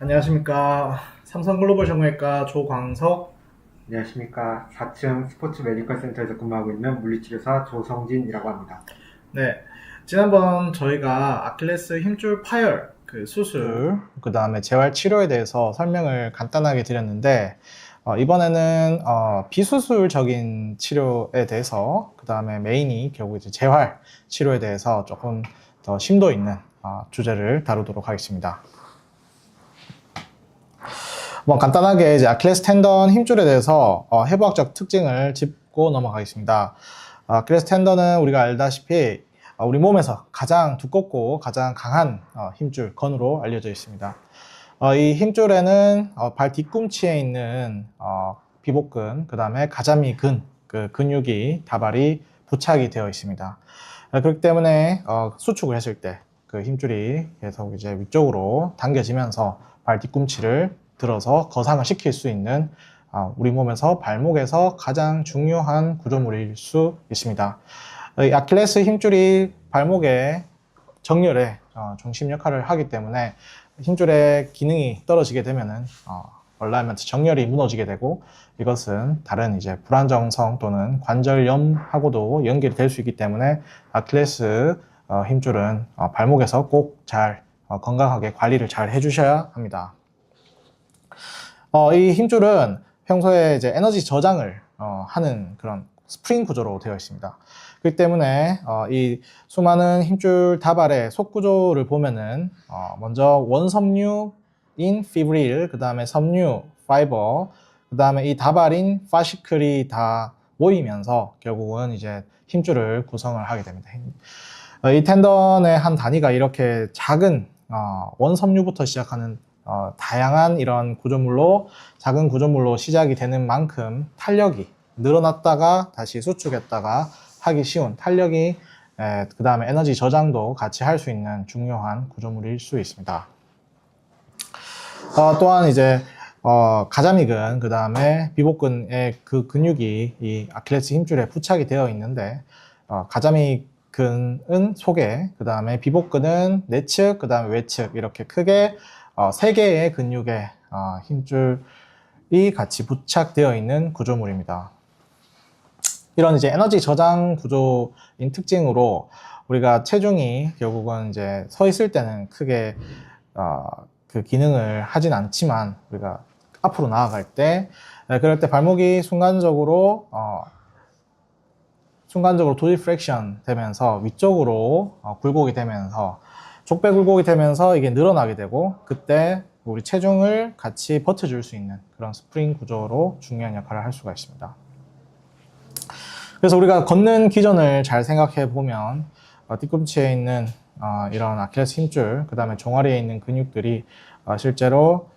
안녕하십니까. 삼성글로벌 정형외과 조광석. 안녕하십니까. 4층 스포츠 메디컬 센터에서 근무하고 있는 물리치료사 조성진이라고 합니다. 네. 지난번 저희가 아킬레스 힘줄 파열 그 수술, 그 다음에 재활 치료에 대해서 설명을 간단하게 드렸는데, 이번에는 비수술적인 치료에 대해서, 그 다음에 메인이 결국 이제 재활 치료에 대해서 조금 더 심도 있는 주제를 다루도록 하겠습니다. 뭐 간단하게 이제 아킬레스 텐던 힘줄에 대해서 해부학적 특징을 짚고 넘어가겠습니다. 아킬레스 텐던은 우리가 알다시피 우리 몸에서 가장 두껍고 가장 강한 힘줄, 건으로 알려져 있습니다. 이 힘줄에는 발 뒤꿈치에 있는 비복근, 그 다음에 가자미근, 그 근육이 다발이 부착이 되어 있습니다. 그렇기 때문에 수축을 했을 때 그 힘줄이 계속 이제 위쪽으로 당겨지면서 발 뒤꿈치를 들어서 거상을 시킬 수 있는 우리 몸에서 발목에서 가장 중요한 구조물일 수 있습니다. 이 아킬레스 힘줄이 발목의 정렬에 중심 역할을 하기 때문에 힘줄의 기능이 떨어지게 되면은 얼라이먼트 정렬이 무너지게 되고, 이것은 다른 이제 불안정성 또는 관절염하고도 연결될 수 있기 때문에 아킬레스 힘줄은 발목에서 꼭 잘 건강하게 관리를 잘 해주셔야 합니다. 이 힘줄은 평소에 이제 에너지 저장을 하는 그런 스프링 구조로 되어 있습니다. 그렇기 때문에 이 수많은 힘줄 다발의 속 구조를 보면은 먼저 원섬유인 피브릴, 그 다음에 섬유 파이버, 그 다음에 이 다발인 파시클이 다 모이면서 결국은 이제 힘줄을 구성을 하게 됩니다. 이 텐던의 한 단위가 이렇게 작은 원섬유부터 시작하는 다양한 이런 구조물로, 작은 구조물로 시작이 되는 만큼 탄력이 늘어났다가 다시 수축했다가 하기 쉬운 탄력이, 그 다음에 에너지 저장도 같이 할 수 있는 중요한 구조물일 수 있습니다. 또한 이제 가자미근, 그 다음에 비복근의 그 근육이 이 아킬레스 힘줄에 부착이 되어 있는데, 가자미근은 속에, 그 다음에 비복근은 내측, 그 다음에 외측, 이렇게 크게 세 개의 근육의 힘줄이 같이 부착되어 있는 구조물입니다. 이런 이제 에너지 저장 구조인 특징으로 우리가 체중이 결국은 이제 서 있을 때는 크게 그 기능을 하진 않지만, 우리가 앞으로 나아갈 때, 그럴 때 발목이 순간적으로 도지 프랙션 되면서 위쪽으로 굴곡이 되면서 족배 굴곡이 되면서 이게 늘어나게 되고, 그때 우리 체중을 같이 버텨줄 수 있는 그런 스프링 구조로 중요한 역할을 할 수가 있습니다. 그래서 우리가 걷는 기전을 잘 생각해 보면 뒤꿈치에 있는 이런 아킬레스 힘줄, 그 다음에 종아리에 있는 근육들이 실제로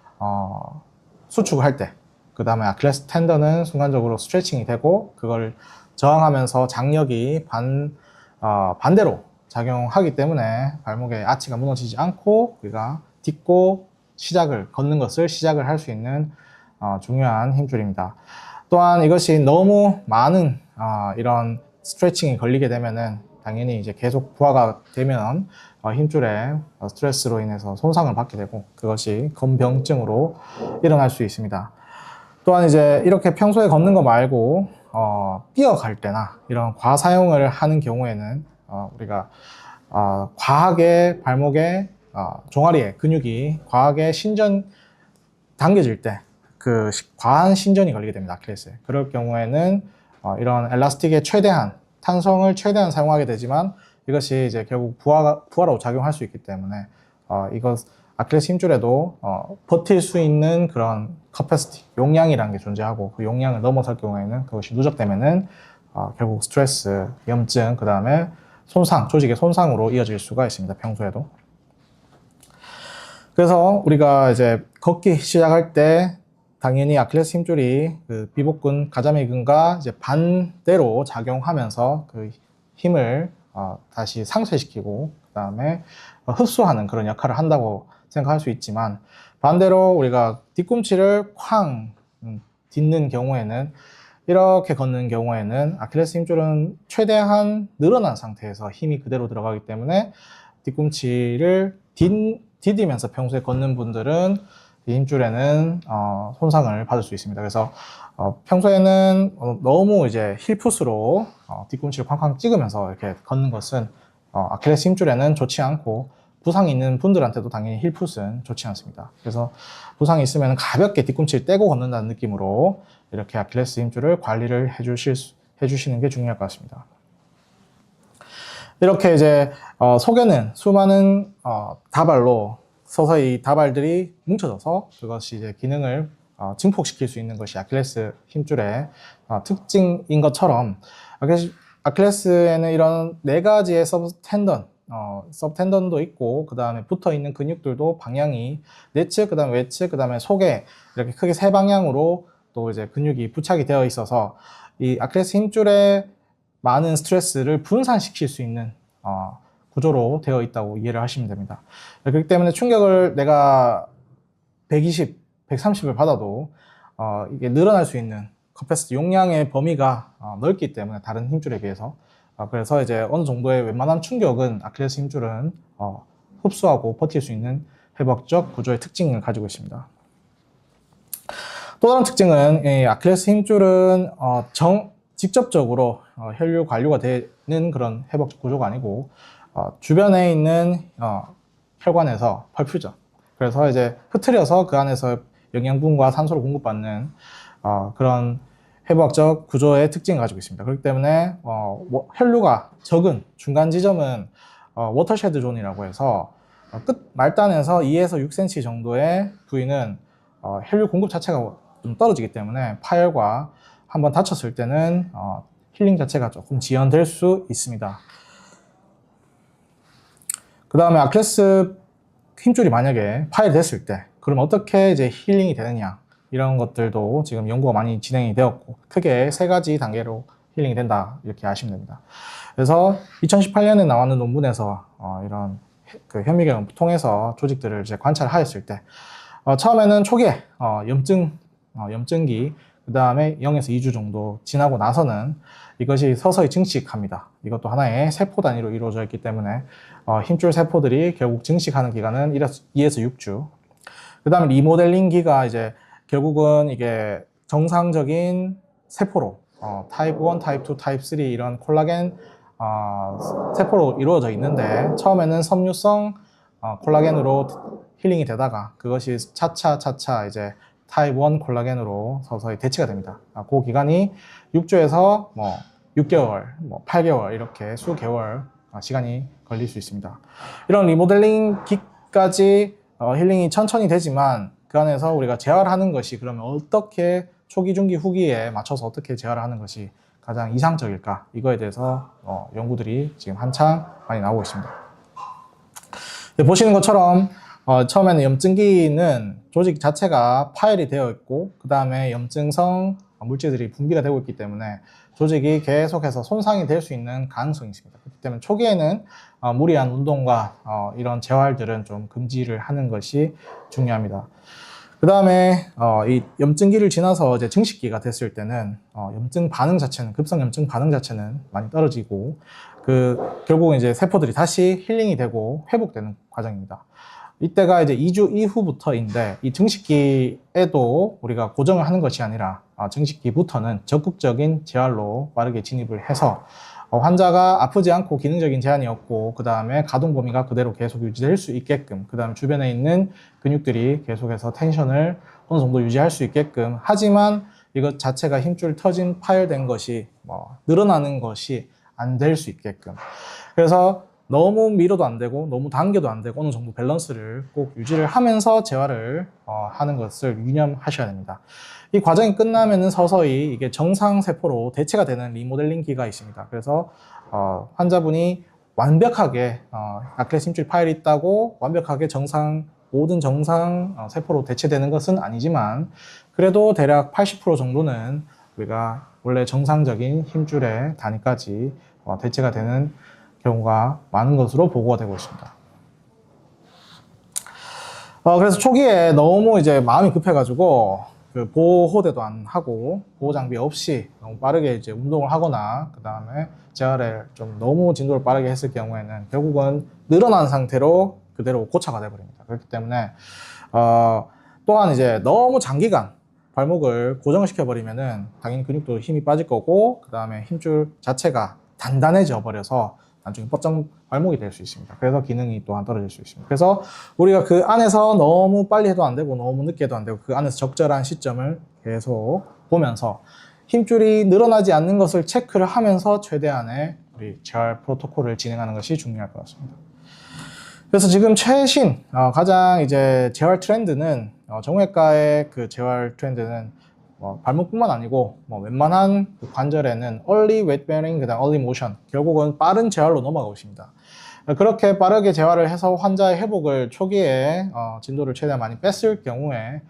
수축을 할 때, 그 다음에 아킬레스 텐던은 순간적으로 스트레칭이 되고, 그걸 저항하면서 장력이 반대로 작용하기 때문에 발목의 아치가 무너지지 않고 우리가 딛고 걷는 것을 시작을 할 수 있는 중요한 힘줄입니다. 또한 이것이 너무 많은 이런 스트레칭이 걸리게 되면은 당연히 이제 계속 부하가 되면 힘줄에 스트레스로 인해서 손상을 받게 되고, 그것이 건병증으로 일어날 수 있습니다. 또한 이제 이렇게 평소에 걷는 거 말고 뛰어갈 때나 이런 과사용을 하는 경우에는 우리가 과하게 발목에 종아리에 근육이 과하게 당겨질 때 그 과한 신전이 걸리게 됩니다. 아킬레스에. 그럴 경우에는 이런 엘라스틱의 탄성을 최대한 사용하게 되지만, 이것이 이제 결국 부하로 작용할 수 있기 때문에 아킬레스 힘줄에도 버틸 수 있는 그런 커패시티, 용량이라는 게 존재하고, 그 용량을 넘어설 경우에는 그것이 누적되면은 결국 스트레스, 염증, 그 다음에 조직의 손상으로 이어질 수가 있습니다. 평소에도. 그래서 우리가 이제 걷기 시작할 때 당연히 아킬레스 힘줄이 그 비복근, 가자미근과 이제 반대로 작용하면서 그 힘을 다시 상쇄시키고, 그 다음에 흡수하는 그런 역할을 한다고 생각할 수 있지만, 반대로 우리가 뒤꿈치를 쾅 딛는 경우에는, 이렇게 걷는 경우에는 아킬레스 힘줄은 최대한 늘어난 상태에서 힘이 그대로 들어가기 때문에 뒤꿈치를 디디면서 평소에 걷는 분들은 이 힘줄에는 손상을 받을 수 있습니다. 그래서 평소에는 너무 이제 힐풋으로 뒤꿈치를 쾅쾅 찍으면서 이렇게 걷는 것은 아킬레스 힘줄에는 좋지 않고, 부상이 있는 분들한테도 당연히 힐풋은 좋지 않습니다. 그래서 부상이 있으면 가볍게 뒤꿈치를 떼고 걷는다는 느낌으로 이렇게 아킬레스 힘줄을 관리를 해주시는 게 중요할 것 같습니다. 이렇게 이제 속에는 수많은 다발로 서서히 다발들이 뭉쳐져서 그것이 이제 기능을 증폭시킬 수 있는 것이 아킬레스 힘줄의 특징인 것처럼, 아킬레스에는 이런 네 가지의 서브텐던도 있고, 그 다음에 붙어 있는 근육들도 방향이 내측, 그 다음에 외측, 그 다음에 속에 이렇게 크게 세 방향으로 또 이제 근육이 부착이 되어 있어서 이 아킬레스 힘줄에 많은 스트레스를 분산시킬 수 있는 구조로 되어 있다고 이해를 하시면 됩니다. 그렇기 때문에 충격을 내가 120, 130을 받아도 이게 늘어날 수 있는 커패시티 용량의 범위가 넓기 때문에 다른 힘줄에 비해서, 그래서 이제 어느 정도의 웬만한 충격은 아킬레스 힘줄은 흡수하고 버틸 수 있는 회복적 구조의 특징을 가지고 있습니다. 또 다른 특징은 이 아킬레스 힘줄은 직접적으로 혈류 관류가 되는 그런 회복적 구조가 아니고 주변에 있는 혈관에서 펄퓨전, 그래서 이제 흐트려서 그 안에서 영양분과 산소를 공급받는 그런 회복적 구조의 특징을 가지고 있습니다. 그렇기 때문에 혈류가 적은 중간 지점은 워터쉐드 존이라고 해서 끝 말단에서 2에서 6cm 정도의 부위는 혈류 공급 자체가 좀 떨어지기 때문에 파열과 한번 다쳤을 때는 힐링 자체가 조금 지연될 수 있습니다. 그 다음에 아킬레스 힘줄이 만약에 파열됐을 때 그럼 어떻게 이제 힐링이 되느냐, 이런 것들도 지금 연구가 많이 진행이 되었고, 크게 세 가지 단계로 힐링이 된다, 이렇게 아시면 됩니다. 그래서 2018년에 나왔는 논문에서 이런 그 현미경을 통해서 조직들을 이제 관찰하였을 때 처음에는 초기에 염증기, 그 다음에 0에서 2주 정도 지나고 나서는 이것이 서서히 증식합니다. 이것도 하나의 세포 단위로 이루어져 있기 때문에 힘줄 세포들이 결국 증식하는 기간은 2에서 6주. 그 다음에 리모델링기가 이제 결국은 이게 정상적인 세포로 타입 1, 타입 2, 타입 3 이런 콜라겐 세포로 이루어져 있는데, 처음에는 섬유성 콜라겐으로 힐링이 되다가 그것이 차차 이제 타입 1 콜라겐으로 서서히 대치가 됩니다. 그 기간이 6주에서 6개월, 8개월 이렇게 수개월 시간이 걸릴 수 있습니다. 이런 리모델링 기까지 힐링이 천천히 되지만 그 안에서 우리가 재활하는 것이 그러면 어떻게 초기, 중기, 후기에 맞춰서 어떻게 재활을 하는 것이 가장 이상적일까, 이거에 대해서 연구들이 지금 한창 많이 나오고 있습니다. 보시는 것처럼 처음에는 염증기는 조직 자체가 파열이 되어 있고, 그 다음에 염증성 물질들이 분비가 되고 있기 때문에 조직이 계속해서 손상이 될 수 있는 가능성이 있습니다. 그렇기 때문에 초기에는 무리한 운동과 이런 재활들은 좀 금지를 하는 것이 중요합니다. 그 다음에 이 염증기를 지나서 이제 증식기가 됐을 때는 염증 반응 자체는, 급성 염증 반응 자체는 많이 떨어지고, 결국은 이제 세포들이 다시 힐링이 되고 회복되는 과정입니다. 이때가 이제 2주 이후부터인데, 이 증식기에도 우리가 고정을 하는 것이 아니라 증식기부터는 적극적인 재활로 빠르게 진입을 해서 환자가 아프지 않고 기능적인 제한이 없고, 그 다음에 가동 범위가 그대로 계속 유지될 수 있게끔, 그 다음에 주변에 있는 근육들이 계속해서 텐션을 어느 정도 유지할 수 있게끔, 하지만 이것 자체가 힘줄 터진 파열된 것이 늘어나는 것이 안 될 수 있게끔, 그래서 너무 밀어도 안 되고 너무 당겨도 안 되고 어느 정도 밸런스를 꼭 유지를 하면서 재활을 하는 것을 유념하셔야 됩니다. 이 과정이 끝나면은 서서히 이게 정상 세포로 대체가 되는 리모델링기가 있습니다. 그래서 환자분이 완벽하게 아킬레스 힘줄 파열이 있다고 완벽하게 모든 정상 세포로 대체되는 것은 아니지만, 그래도 대략 80% 정도는 우리가 원래 정상적인 힘줄의 단위까지 대체가 되는 경우가 많은 것으로 보고가 되고 있습니다. 그래서 초기에 너무 이제 마음이 급해가지고 보호대도 안 하고 보호 장비 없이 너무 빠르게 이제 운동을 하거나, 그 다음에 재활을 좀 너무 진도를 빠르게 했을 경우에는 결국은 늘어난 상태로 그대로 고착화 돼버립니다. 그렇기 때문에 또한 이제 너무 장기간 발목을 고정시켜 버리면은 당연히 근육도 힘이 빠질 거고, 그 다음에 힘줄 자체가 단단해져 버려서 나중에 뻗정 발목이 될 수 있습니다. 그래서 기능이 또한 떨어질 수 있습니다. 그래서 우리가 그 안에서 너무 빨리 해도 안 되고 너무 늦게 해도 안 되고, 그 안에서 적절한 시점을 계속 보면서 힘줄이 늘어나지 않는 것을 체크를 하면서 최대한의 우리 재활 프로토콜을 진행하는 것이 중요할 것 같습니다. 그래서 지금 최신 가장 이제 재활 트렌드는 정형외과의 그 재활 트렌드는 발목뿐만 아니고 웬만한 그 관절에는 early weight bearing, 그다음 early motion, 결국은 빠른 재활로 넘어가고 있습니다. 그렇게 빠르게 재활을 해서 환자의 회복을 초기에 진도를 최대한 많이 뺐을 경우에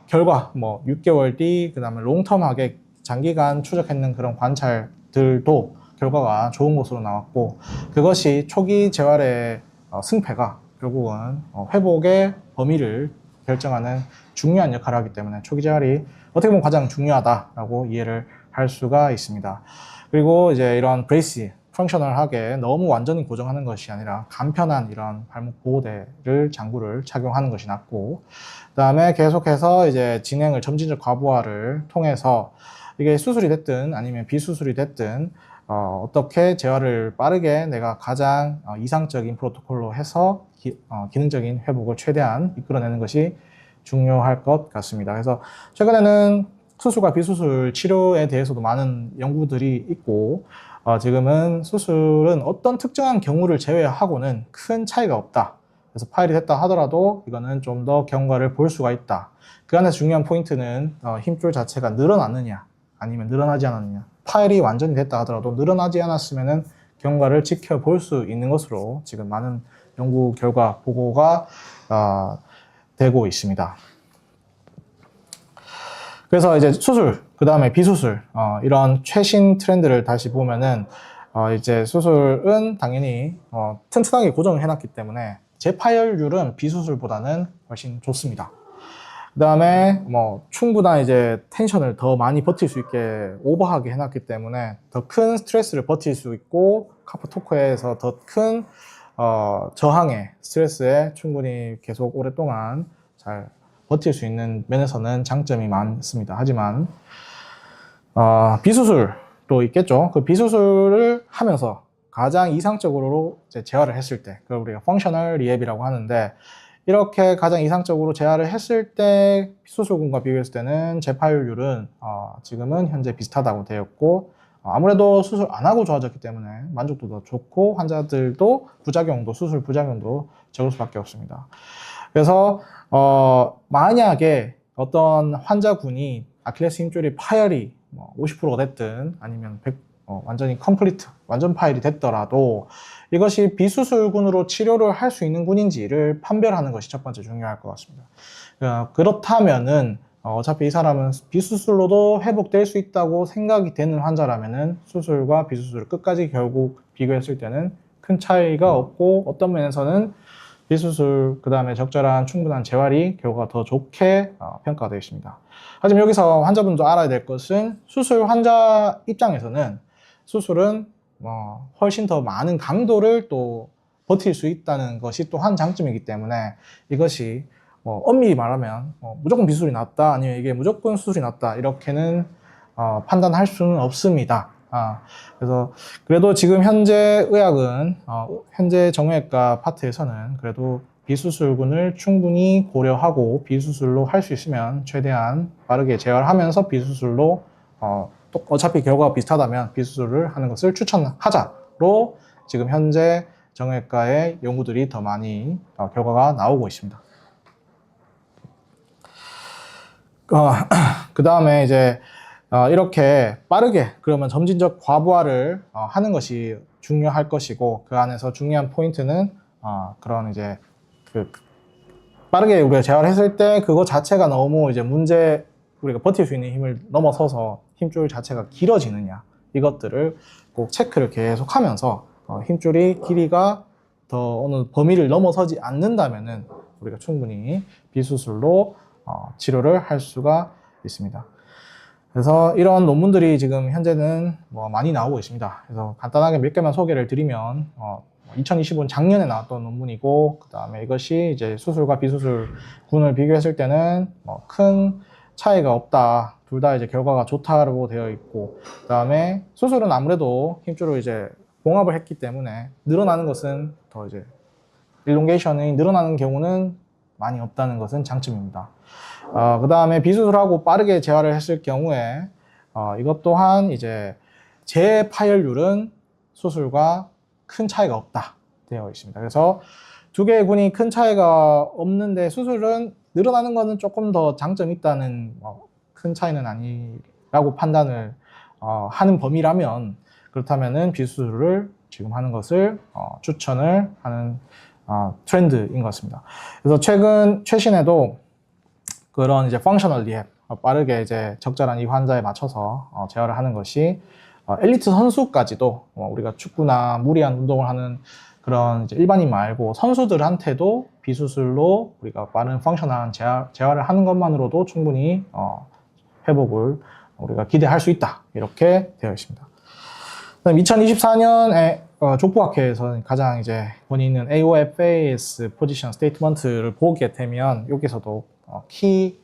결과 6개월 뒤, 그다음에 롱텀하게 장기간 추적했는 그런 관찰들도 결과가 좋은 것으로 나왔고, 그것이 초기 재활의 승패가 결국은 회복의 범위를 결정하는 중요한 역할을 하기 때문에 초기 재활이 어떻게 보면 가장 중요하다라고 이해를 할 수가 있습니다. 그리고 이제 이런 브레이스, 펑셔널하게 너무 완전히 고정하는 것이 아니라 간편한 이런 발목 보호대를, 장구를 착용하는 것이 낫고, 그 다음에 계속해서 이제 진행을 점진적 과부하를 통해서 이게 수술이 됐든 아니면 비수술이 됐든 어떻게 재활을 빠르게 내가 가장 이상적인 프로토콜로 해서 기능적인 회복을 최대한 이끌어내는 것이 중요할 것 같습니다. 그래서 최근에는 수술과 비수술 치료에 대해서도 많은 연구들이 있고, 지금은 수술은 어떤 특정한 경우를 제외하고는 큰 차이가 없다. 그래서 파열이 됐다 하더라도 이거는 좀 더 경과를 볼 수가 있다. 그 안에서 중요한 포인트는 힘줄 자체가 늘어났느냐 아니면 늘어나지 않았느냐. 파열이 완전히 됐다 하더라도 늘어나지 않았으면은 경과를 지켜볼 수 있는 것으로 지금 많은 연구 결과 보고가 되고 있습니다. 그래서 이제 수술, 그 다음에 비수술, 이런 최신 트렌드를 다시 보면은 이제 수술은 당연히 튼튼하게 고정을 해놨기 때문에 재파열률은 비수술보다는 훨씬 좋습니다. 그 다음에 충분한 이제 텐션을 더 많이 버틸 수 있게 오버하게 해놨기 때문에 더 큰 스트레스를 버틸 수 있고, 카프토커에서 더 큰 저항의 스트레스에 충분히 계속 오랫동안 잘 버틸 수 있는 면에서는 장점이 많습니다. 하지만 비수술도 있겠죠. 그 비수술을 하면서 가장 이상적으로 이제 재활을 했을 때, 그걸 우리가 펑셔널 리헵이라고 하는데, 이렇게 가장 이상적으로 재활을 했을 때 수술군과 비교했을 때는 재파열률은 지금은 현재 비슷하다고 되었고, 아무래도 수술 안 하고 좋아졌기 때문에 만족도도 좋고 환자들도 부작용도, 수술 부작용도 적을 수밖에 없습니다. 그래서 만약에 어떤 환자군이 아킬레스 힘줄이 파열이 50%가 됐든 아니면 완전히 컴플리트, 완전 파열이 됐더라도 이것이 비수술군으로 치료를 할 수 있는 군인지를 판별하는 것이 첫 번째 중요할 것 같습니다. 그렇다면은 어차피 이 사람은 비수술로도 회복될 수 있다고 생각이 되는 환자라면은 수술과 비수술을 끝까지 결국 비교했을 때는 큰 차이가 없고, 어떤 면에서는 비수술, 그 다음에 적절한 충분한 재활이 결과가 더 좋게 평가되어 있습니다. 하지만 여기서 환자분도 알아야 될 것은, 수술 환자 입장에서는 수술은 훨씬 더 많은 강도를 또 버틸 수 있다는 것이 또 한 장점이기 때문에, 이것이 엄밀히 말하면 무조건 비수술이 낫다 아니면 이게 무조건 수술이 낫다 이렇게는 판단할 수는 없습니다. 그래서 그래도 지금 현재 의학은 현재 정형외과 파트에서는 그래도 비수술군을 충분히 고려하고 비수술로 할 수 있으면 최대한 빠르게 재활하면서 비수술로 또 어차피 결과가 비슷하다면 비수술을 하는 것을 추천하자로 지금 현재 정형외과의 연구들이 더 많이 결과가 나오고 있습니다. 그 다음에 이제 이렇게 빠르게 그러면 점진적 과부하를 하는 것이 중요할 것이고, 그 안에서 중요한 포인트는 그런 이제 빠르게 우리가 재활을 했을 때 그거 자체가 너무 이제 우리가 버틸 수 있는 힘을 넘어서서 힘줄 자체가 길어지느냐, 이것들을 꼭 체크를 계속 하면서 힘줄이 길이가 더 어느 범위를 넘어서지 않는다면은 우리가 충분히 비수술로 치료를 할 수가 있습니다. 그래서 이런 논문들이 지금 현재는 많이 나오고 있습니다. 그래서 간단하게 몇 개만 소개를 드리면 2025년 작년에 나왔던 논문이고, 그 다음에 이것이 이제 수술과 비수술 군을 비교했을 때는 뭐 큰 차이가 없다. 둘 다 이제 결과가 좋다고 되어 있고, 그 다음에 수술은 아무래도 힘줄을 이제 봉합을 했기 때문에 늘어나는 것은 더 이제 일롱게이션이 늘어나는 경우는 많이 없다는 것은 장점입니다. 그 다음에 비수술하고 빠르게 재활을 했을 경우에 이것 또한 이제 재파열률은 수술과 큰 차이가 없다 되어 있습니다. 그래서 두 개의 군이 큰 차이가 없는데 수술은 늘어나는 것은 조금 더 장점이 있다는 큰 차이는 아니라고 판단을 하는 범위라면, 그렇다면은 비수술을 지금 하는 것을 추천을 하는 트렌드인 것 같습니다. 그래서 최신에도 그런 이제 펑셔널 리헵, 빠르게 이제 적절한 이 환자에 맞춰서 재활을 하는 것이 엘리트 선수까지도 우리가 축구나 무리한 운동을 하는 그런 이제 일반인 말고 선수들한테도 비수술로 우리가 빠른 펑셔널한 재활을 하는 것만으로도 충분히 회복을 우리가 기대할 수 있다, 이렇게 되어 있습니다. 2024년에 족부학회에서 가장 이제 권위 있는 AOFAS 포지션 스테이트먼트를 보게 되면 여기서도 키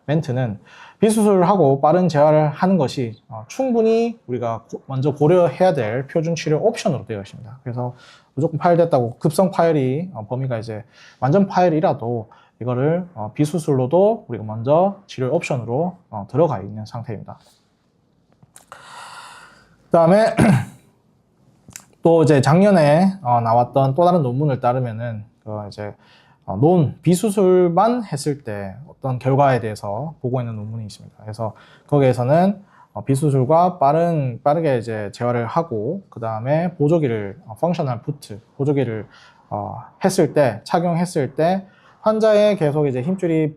멘트는 비수술하고 빠른 재활을 하는 것이 충분히 우리가 먼저 고려해야 될 표준 치료 옵션으로 되어 있습니다. 그래서 무조건 파열됐다고 급성 파열이 범위가 이제 완전 파열이라도 이거를 비수술로도 우리가 먼저 치료 옵션으로 들어가 있는 상태입니다. 그 다음에 또 이제 작년에 나왔던 또 다른 논문을 따르면은 이제 비수술만 했을 때 어떤 결과에 대해서 보고 있는 논문이 있습니다. 그래서 거기에서는 비수술과 빠르게 이제 재활을 하고, 그 다음에 보조기를 펑셔널 부트 보조기를 착용했을 때 환자의 계속 이제 힘줄이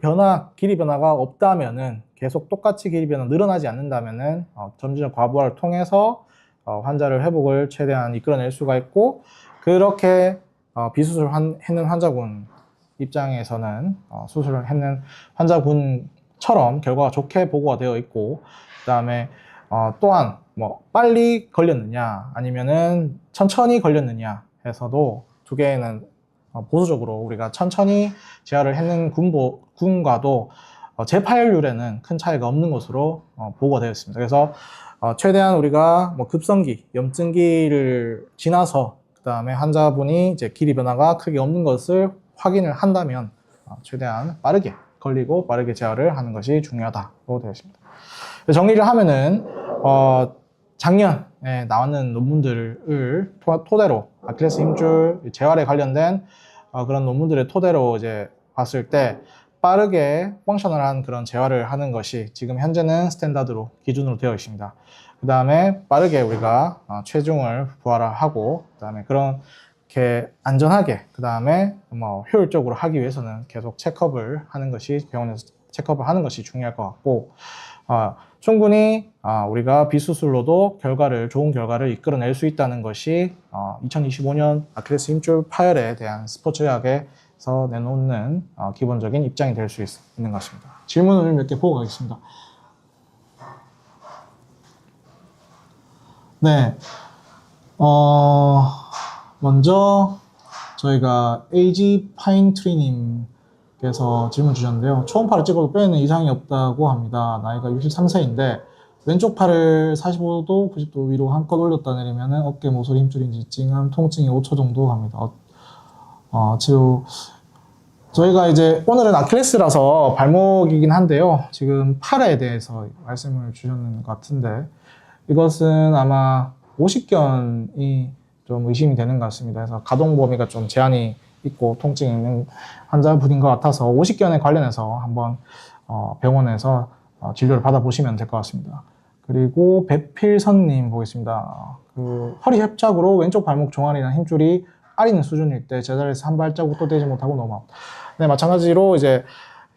길이 변화가 없다면은, 계속 똑같이 길이 변화 늘어나지 않는다면은 점진적 과부하를 통해서 환자를 회복을 최대한 이끌어낼 수가 있고, 그렇게 비수술 했는 환자군 입장에서는 수술을 했는 환자군처럼 결과가 좋게 보고가 되어 있고, 그 다음에 또한 뭐 빨리 걸렸느냐 아니면은 천천히 걸렸느냐 해서도 두 개는 보수적으로 우리가 천천히 재활을 했는 군과도 재파열률에는 큰 차이가 없는 것으로 보고가 되어 있습니다. 그래서 최대한 우리가 뭐 급성기, 염증기를 지나서 그 다음에 환자분이 이제 길이 변화가 크게 없는 것을 확인을 한다면 최대한 빠르게 걸리고 빠르게 재활을 하는 것이 중요하다고 되어 있습니다. 정리를 하면은 작년에 나왔는 논문들을 토대로 아킬레스 힘줄 재활에 관련된 그런 논문들을 토대로 이제 봤을 때 빠르게 펑셔널한 그런 재활을 하는 것이 지금 현재는 스탠다드로 기준으로 되어 있습니다. 그 다음에 빠르게 우리가 체중을 부하하고, 그 다음에 그렇게 안전하게, 그 다음에 뭐 효율적으로 하기 위해서는 계속 병원에서 체크업을 하는 것이 중요할 것 같고, 충분히 우리가 비수술로도 좋은 결과를 이끌어낼 수 있다는 것이 2025년 아킬레스 힘줄 파열에 대한 스포츠의학에서 내놓는 기본적인 입장이 될 수 있는 것 같습니다. 질문을 몇 개 보고 가겠습니다. 네, 먼저 저희가 AG 파인트리님께서 질문 주셨는데요. 초음파를 찍어도 뼈에는 이상이 없다고 합니다. 나이가 63세인데 왼쪽 팔을 45도, 90도 위로 한껏 올렸다 내리면 어깨, 모서리 힘줄인지 찡함, 통증이 5초 정도 갑니다. 치료 저희가 이제 오늘은 아킬레스라서 발목이긴 한데요. 지금 팔에 대해서 말씀을 주셨는 것 같은데 이것은 아마 50견이 좀 의심이 되는 것 같습니다. 그래서 가동 범위가 좀 제한이 있고 통증이 있는 환자분인 것 같아서 50견에 관련해서 한번 병원에서 진료를 받아보시면 될 것 같습니다. 그리고 배필선님 보겠습니다. 허리 협착으로 왼쪽 발목 종아리나 힘줄이 아리는 수준일 때 제자리에서 한 발자국도 떼지 못하고 넘어옵니다. 네, 마찬가지로 이제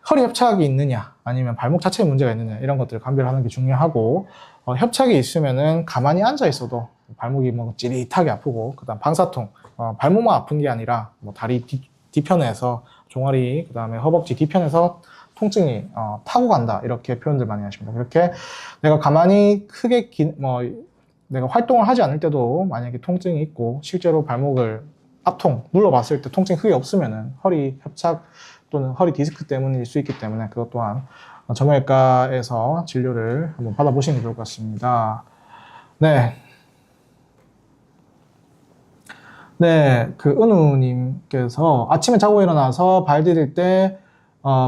허리 협착이 있느냐 아니면 발목 자체에 문제가 있느냐 이런 것들을 감별하는 게 중요하고, 협착이 있으면은 가만히 앉아 있어도 발목이 뭐 찌릿하게 아프고, 그다음 방사통, 발목만 아픈 게 아니라 뭐 다리 뒤편에서 종아리, 그다음에 허벅지 뒤편에서 통증이 타고 간다 이렇게 표현들 많이 하십니다. 그렇게 내가 가만히 크게 내가 활동을 하지 않을 때도 만약에 통증이 있고 실제로 발목을 앞통 눌러봤을 때 통증이 크게 없으면은 허리 협착 또는 허리 디스크 때문일 수 있기 때문에 그것 또한 정형외과에서 진료를 한번 받아보시는 게 좋을 것 같습니다. 네. 네, 그 은우님께서 아침에 자고 일어나서 발 디딜 때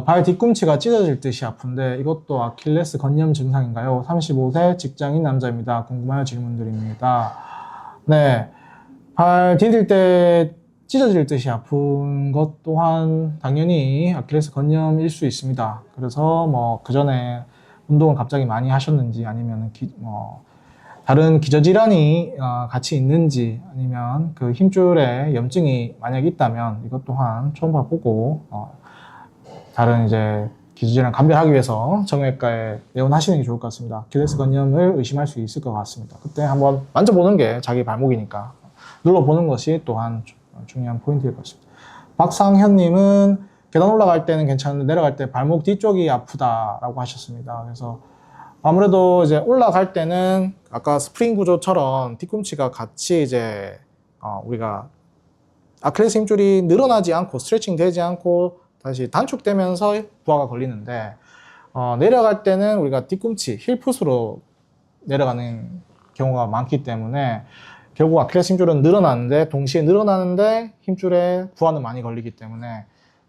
발 뒤꿈치가 찢어질 듯이 아픈데 이것도 아킬레스 건염 증상인가요? 35세 직장인 남자입니다. 궁금한 질문드립니다. 네, 발 디딜 때 찢어질 듯이 아픈 것 또한 당연히 아킬레스 건염일 수 있습니다. 그래서 뭐 그 전에 운동을 갑자기 많이 하셨는지 아니면 다른 기저질환이 같이 있는지 아니면 그 힘줄에 염증이 만약 있다면 이것 또한 초음파 보고 다른 이제 기저질환 감별하기 위해서 정형외과에 내원하시는 게 좋을 것 같습니다. 아킬레스 건염을 의심할 수 있을 것 같습니다. 그때 한번 만져보는 게 자기 발목이니까 눌러보는 것이 또한 중요한 포인트일 것 같습니다. 박상현님은 계단 올라갈 때는 괜찮은데 내려갈 때 발목 뒤쪽이 아프다라고 하셨습니다. 그래서 아무래도 이제 올라갈 때는 아까 스프링 구조처럼 뒤꿈치가 같이 이제 우리가 아킬레스 힘줄이 늘어나지 않고 스트레칭 되지 않고 다시 단축되면서 부하가 걸리는데 내려갈 때는 우리가 뒤꿈치 힐풋으로 내려가는 경우가 많기 때문에 결국 아킬레스 힘줄은 늘어나는데 동시에 늘어나는데 힘줄에 부하는 많이 걸리기 때문에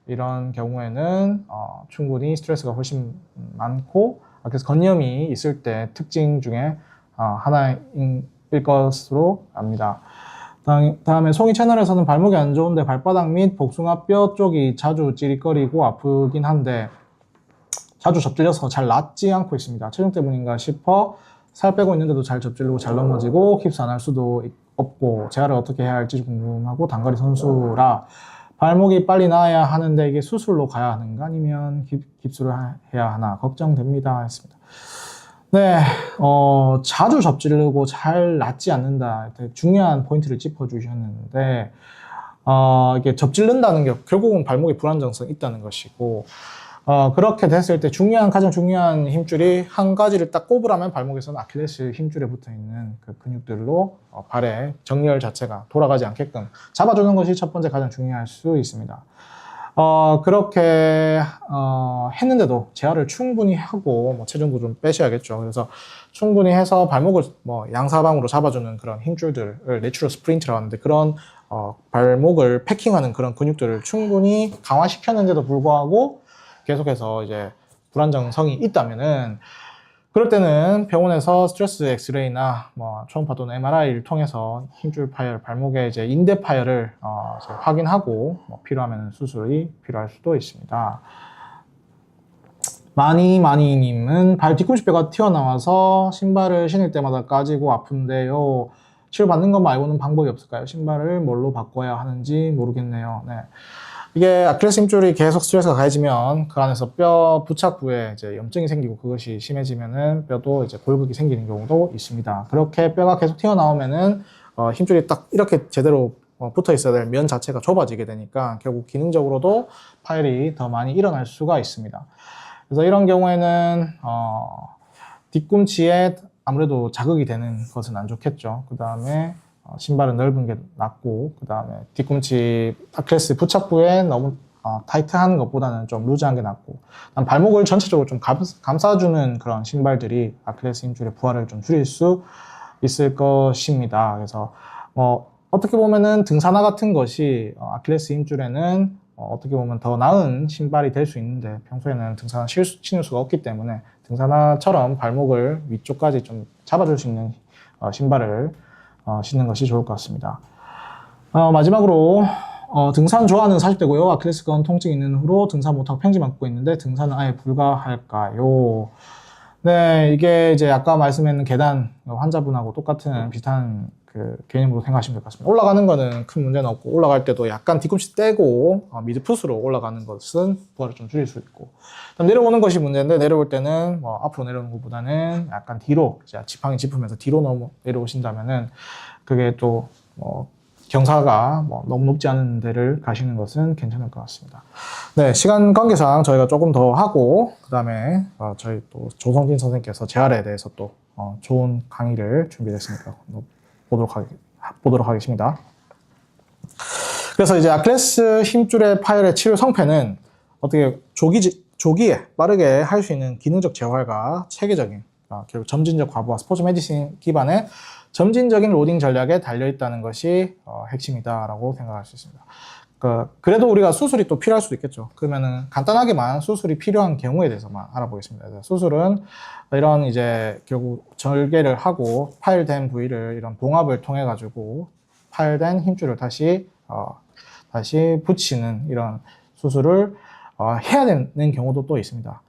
이런 경우에는 충분히 스트레스가 훨씬 많고 아킬레스 건염이 있을 때 특징 중에 하나일 것으로 압니다. 다음에 송이 채널에서는 발목이 안 좋은데 발바닥 및 복숭아뼈 쪽이 자주 찌릿거리고 아프긴 한데 자주 접질려서 잘 낫지 않고 있습니다. 체중 때문인가 싶어 살 빼고 있는데도 잘 접질리고 잘 넘어지고 깁스 안 할 수도 없고 재활을 어떻게 해야 할지 궁금하고 단거리 선수라 발목이 빨리 나아야 하는데 이게 수술로 가야 하는가 아니면 깁스를 해야 하나 걱정됩니다 했습니다. 네, 자주 접질르고 잘 낫지 않는다. 되게 중요한 포인트를 짚어주셨는데, 이게 접질른다는 게 결국은 발목에 불안정성이 있다는 것이고, 그렇게 됐을 때 가장 중요한 힘줄이 한 가지를 딱 꼽으라면 발목에서는 아킬레스 힘줄에 붙어 있는 그 근육들로 발의 정렬 자체가 돌아가지 않게끔 잡아주는 것이 첫 번째 가장 중요할 수 있습니다. 그렇게 했는데도 재활을 충분히 하고 체중도 좀 빼셔야겠죠. 그래서 충분히 해서 발목을 양사방으로 잡아주는 그런 힘줄들을 내추럴 스프린트라고 하는데 그런 발목을 패킹하는 그런 근육들을 충분히 강화시켰는데도 불구하고 계속해서 이제 불안정성이 있다면은 그럴 때는 병원에서 스트레스 엑스레이나 초음파 또는 MRI를 통해서 힘줄 파열, 발목의 이제 인대 파열을 이제 확인하고 필요하면 수술이 필요할 수도 있습니다. 마니님은 발 뒤꿈치뼈가 튀어나와서 신발을 신을 때마다 까지고 아픈데요. 치료받는 것 말고는 방법이 없을까요? 신발을 뭘로 바꿔야 하는지 모르겠네요. 네. 이게 아킬레스 힘줄이 계속 스트레스가 가해지면 그 안에서 뼈 부착부에 이제 염증이 생기고 그것이 심해지면은 뼈도 이제 골극이 생기는 경우도 있습니다. 그렇게 뼈가 계속 튀어나오면은 힘줄이 딱 이렇게 제대로 붙어 있어야 될 면 자체가 좁아지게 되니까 결국 기능적으로도 파열이 더 많이 일어날 수가 있습니다. 그래서 이런 경우에는 뒤꿈치에 아무래도 자극이 되는 것은 안 좋겠죠. 그 다음에 신발은 넓은 게 낫고 그 다음에 뒤꿈치 아킬레스 부착부에 너무 타이트한 것보다는 좀 루즈한 게 낫고 발목을 전체적으로 좀 감싸주는 그런 신발들이 아킬레스 힘줄의 부하를 좀 줄일 수 있을 것입니다. 그래서 어떻게 보면은 등산화 같은 것이 아킬레스 힘줄에는 어떻게 보면 더 나은 신발이 될 수 있는데 평소에는 등산화 신을 수가 없기 때문에 등산화처럼 발목을 위쪽까지 좀 잡아줄 수 있는 신발을 신는 것이 좋을 것 같습니다. 마지막으로 등산 좋아하는 40대고요. 아킬레스건 통증이 있는 후로 등산 못하고 팽지 맞고 있는데 등산은 아예 불가할까요? 네, 이게 이제 아까 말씀했는 계단 환자분하고 똑같은 비슷한 그 개념으로 생각하시면 될 것 같습니다. 올라가는 거는 큰 문제는 없고 올라갈 때도 약간 뒤꿈치 떼고 미드풋으로 올라가는 것은 부하를 좀 줄일 수 있고 내려오는 것이 문제인데 내려올 때는 앞으로 내려오는 것보다는 약간 뒤로 지팡이 짚으면서 뒤로 내려오신다면은 그게 또 경사가 뭐 너무 높지 않은 데를 가시는 것은 괜찮을 것 같습니다. 네, 시간 관계상 저희가 조금 더 하고 그 다음에 저희 또 조성진 선생님께서 재활에 대해서 또 좋은 강의를 준비했으니까 보도록 하겠습니다. 그래서 이제 아킬레스 힘줄의 파열의 치료 성패는 어떻게 조기에 빠르게 할 수 있는 기능적 재활과 체계적인 결국 점진적 과부하 스포츠 메디신 기반의 점진적인 로딩 전략에 달려있다는 것이 핵심이다라고 생각할 수 있습니다. 그래도 우리가 수술이 또 필요할 수도 있겠죠. 그러면은 간단하게만 수술이 필요한 경우에 대해서만 알아보겠습니다. 수술은 이런 이제 결국 절개를 하고 파열된 부위를 이런 봉합을 통해 가지고 파열된 힘줄을 다시 붙이는 이런 수술을 해야 되는 경우도 또 있습니다.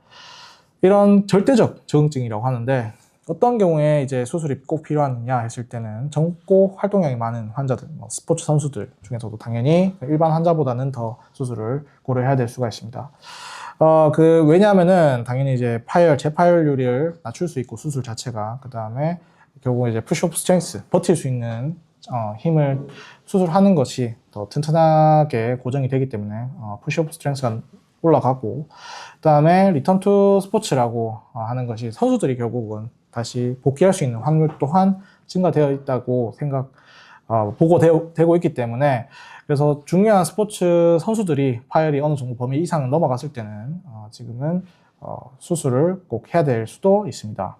이런 절대적 적응증이라고 하는데 어떤 경우에 이제 수술이 꼭 필요하느냐 했을 때는 전고 활동량이 많은 환자들, 스포츠 선수들 중에서도 당연히 일반 환자보다는 더 수술을 고려해야 될 수가 있습니다. 왜냐하면은 당연히 이제 재파열률을 낮출 수 있고 수술 자체가 그 다음에 결국 이제 푸시업 스트렝스 버틸 수 있는 힘을 수술하는 것이 더 튼튼하게 고정이 되기 때문에 푸시업 스트렝스가 올라가고 그 다음에 리턴 투 스포츠라고 하는 것이 선수들이 결국은 다시 복귀할 수 있는 확률 또한 증가되어 있다고 보고되고 있기 때문에 그래서 중요한 스포츠 선수들이 파열이 어느 정도 범위 이상 넘어갔을 때는 지금은 수술을 꼭 해야 될 수도 있습니다.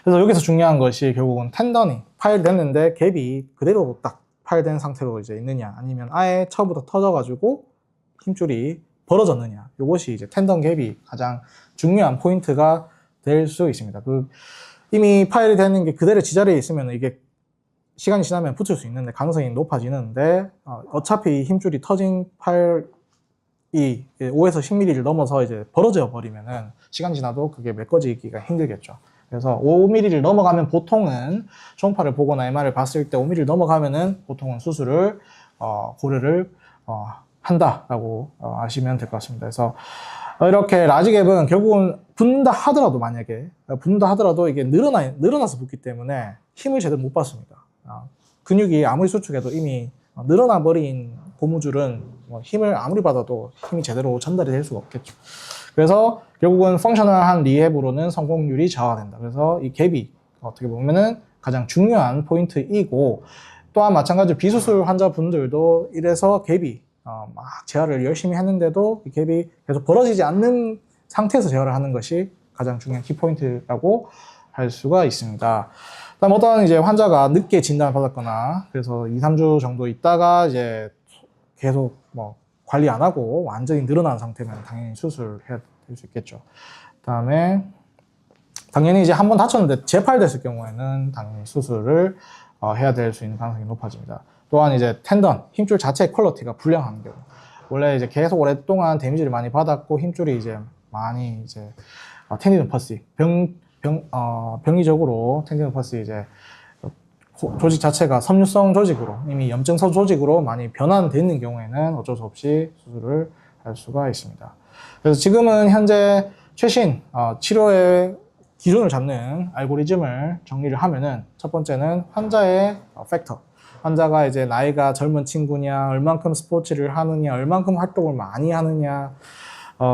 그래서 여기서 중요한 것이 결국은 텐던이 파열됐는데 갭이 그대로 딱 파열된 상태로 이제 있느냐 아니면 아예 처음부터 터져가지고 힘줄이 벌어졌느냐 이것이 이제 텐던 갭이 가장 중요한 포인트가 될 수 있습니다. 이미 파열이 되는 게 그대로 지자리에 있으면 이게 시간이 지나면 붙을 수 있는데 가능성이 높아지는데 어차피 힘줄이 터진 파열이 5에서 10mm를 넘어서 이제 벌어져 버리면은 시간 지나도 그게 메꿔지기가 힘들겠죠. 그래서 5mm를 넘어가면 보통은 초음파를 보거나 MR을 봤을 때 5mm를 넘어가면은 보통은 수술을 고려를 한다라고 아시면 될 것 같습니다. 그래서 이렇게 라지 갭은 결국은 붙는다 하더라도 이게 늘어나서 붙기 때문에 힘을 제대로 못 받습니다. 근육이 아무리 수축해도 이미 늘어나 버린 고무줄은 힘을 아무리 받아도 힘이 제대로 전달이 될 수가 없겠죠. 그래서 결국은 펑셔널한 리헵으로는 성공률이 저하된다. 그래서 이 갭이 어떻게 보면은 가장 중요한 포인트이고 또한 마찬가지로 비수술 환자분들도 이래서 갭이 막 재활을 열심히 했는데도 이 갭이 계속 벌어지지 않는 상태에서 재활을 하는 것이 가장 중요한 키포인트라고 할 수가 있습니다. 그다음 어떤 이제 환자가 늦게 진단을 받았거나 그래서 2, 3주 정도 있다가 이제 계속 관리 안 하고 완전히 늘어난 상태면 당연히 수술해야 될 수 있겠죠. 그다음에 당연히 이제 한번 다쳤는데 재파열됐을 경우에는 당연히 수술을 해야 될 수 있는 가능성이 높아집니다. 또한 이제 텐던, 힘줄 자체의 퀄리티가 불량한 경우. 원래 이제 계속 오랫동안 데미지를 많이 받았고 힘줄이 이제 많이 이제 텐디논 퍼시, 병리적으로 텐디논 퍼시 이제 조직 자체가 섬유성 조직으로 이미 염증성 조직으로 많이 변환되어 있는 경우에는 어쩔 수 없이 수술을 할 수가 있습니다. 그래서 지금은 현재 최신 치료의 기준을 잡는 알고리즘을 정리를 하면은 첫 번째는 환자의 팩터. 환자가 이제 나이가 젊은 친구냐, 얼만큼 스포츠를 하느냐, 얼만큼 활동을 많이 하느냐,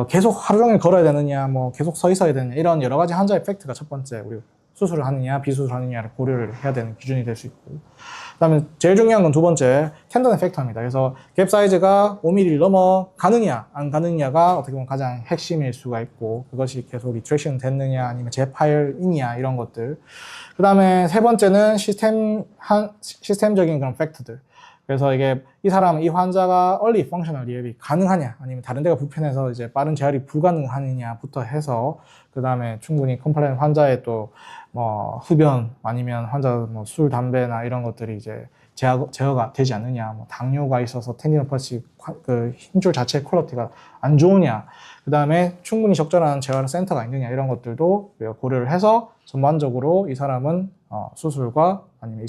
계속 하루 종일 걸어야 되느냐, 계속 서 있어야 되느냐, 이런 여러 가지 환자의 팩트가 첫 번째, 우리 수술을 하느냐, 비수술을 하느냐를 고려를 해야 되는 기준이 될 수 있고. 그 다음에 제일 중요한 건 두 번째, 텐던의 팩터입니다. 그래서 갭 사이즈가 5mm를 넘어가느냐, 안 가느냐가 어떻게 보면 가장 핵심일 수가 있고, 그것이 계속 리트랙션 됐느냐, 아니면 재파열이냐, 이런 것들. 그 다음에 세 번째는 시스템적인 그런 팩트들. 그래서 이 환자가 early functional rehab이 가능하냐, 아니면 다른 데가 불편해서 이제 빠른 재활이 불가능하느냐부터 해서, 그 다음에 충분히 컴플레인 환자의 또, 흡연, 아니면 환자 술, 담배나 이런 것들이 이제 제어가 되지 않느냐, 당뇨가 있어서 텐디논 퍼시 그 힘줄 자체의 퀄리티가 안 좋으냐, 그 다음에 충분히 적절한 재활 센터가 있느냐, 이런 것들도 고려를 해서 전반적으로 이 사람은 수술과 아니면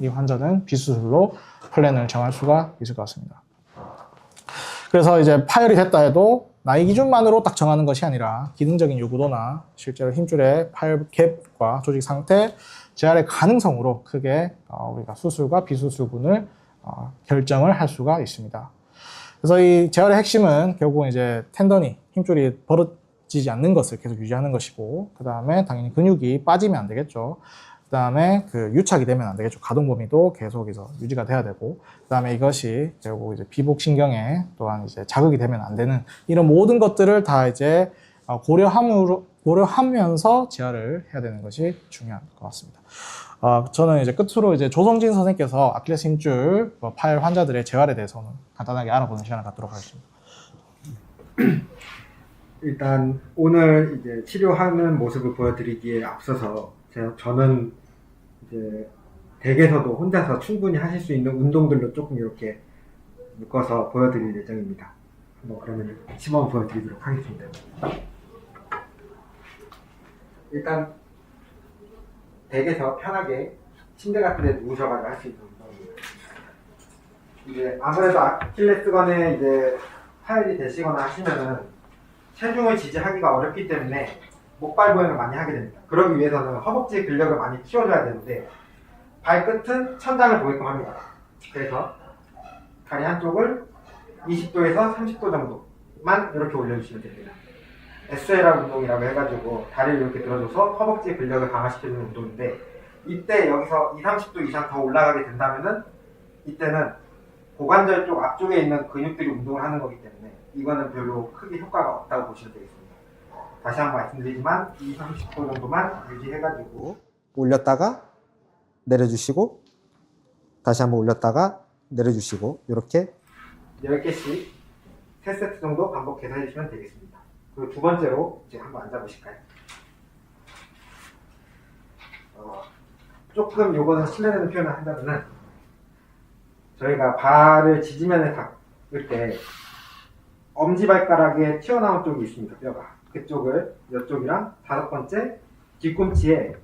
이 환자는 비수술로 플랜을 정할 수가 있을 것 같습니다. 그래서 이제 파열이 됐다 해도 나이 기준만으로 딱 정하는 것이 아니라 기능적인 요구도나 실제로 힘줄의 파열 갭과 조직 상태, 재활의 가능성으로 크게 우리가 수술과 비수술군을 결정을 할 수가 있습니다. 그래서 이 재활의 핵심은 결국은 이제 텐던이 힘줄이 벌어지지 않는 것을 계속 유지하는 것이고, 그 다음에 당연히 근육이 빠지면 안 되겠죠. 그 다음에 그 유착이 되면 안 되겠죠. 가동 범위도 계속해서 유지가 돼야 되고, 그 다음에 이것이 결국 이제 비복신경에 또한 이제 자극이 되면 안 되는 이런 모든 것들을 다 이제 고려하면서 재활을 해야 되는 것이 중요한 것 같습니다. 저는 이제 끝으로 이제 조성진 선생님께서 아킬레스 힘줄 팔 환자들의 재활에 대해서는 간단하게 알아보는 시간을 갖도록 하겠습니다. 일단 오늘 이제 치료하는 모습을 보여드리기에 앞서서 저는 이제 댁에서도 혼자서 충분히 하실 수 있는 운동들로 조금 이렇게 묶어서 보여드릴 예정입니다. 한번 그러면 시범 보여드리도록 하겠습니다. 일단 댁에서 편하게 침대 같은 데 누우셔가지고 할 수 있는 운동입니다. 이제 아무래도 아킬레스건에 이제 파열이 되시거나 하시면은 체중을 지지하기가 어렵기 때문에 목발 보행을 많이 하게 됩니다. 그러기 위해서는 허벅지 근력을 많이 키워줘야 되는데 발끝은 천장을 보게끔 합니다. 그래서 다리 한쪽을 20도에서 30도 정도만 이렇게 올려주시면 됩니다. SLR 운동이라고 해가지고 다리를 이렇게 들어줘서 허벅지 근력을 강화시키는 운동인데, 이때 여기서 30도 이상 더 올라가게 된다면은 이때는 고관절 쪽 앞쪽에 있는 근육들이 운동을 하는 거기 때문에 이거는 별로 크게 효과가 없다고 보시면 되겠습니다. 다시 한번 말씀드리지만 30도 정도만 유지해가지고 올렸다가 내려주시고, 다시 한번 올렸다가 내려주시고, 이렇게 10개씩 3세트 정도 반복해서 해주시면 되겠습니다. 그리고 두 번째로 이제 한번 앉아보실까요? 조금 요거는 실례되는 표현을 한다면은, 저희가 발을 지지면에 닿을 때 엄지발가락에 튀어나온 쪽이 있습니다. 뼈가. 그쪽을 이쪽이랑 5번째 뒤꿈치에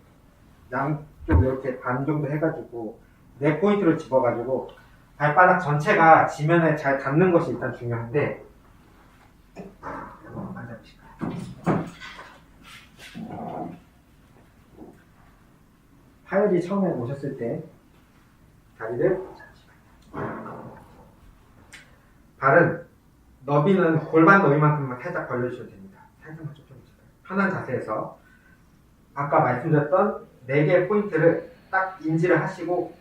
양쪽 이렇게 반 정도 해가지고 4포인트를 집어가지고 발바닥 전체가 지면에 잘 닿는 것이 일단 중요한데, 한번 앉아보실까요? 파열이 처음에 오셨을 때 다리를 발은 너비는 골반 너비만큼만 살짝 벌려주시면 됩니다. 살짝만 좁혀주실까요? 편한 자세에서 아까 말씀드렸던 4개의 포인트를 딱 인지를 하시고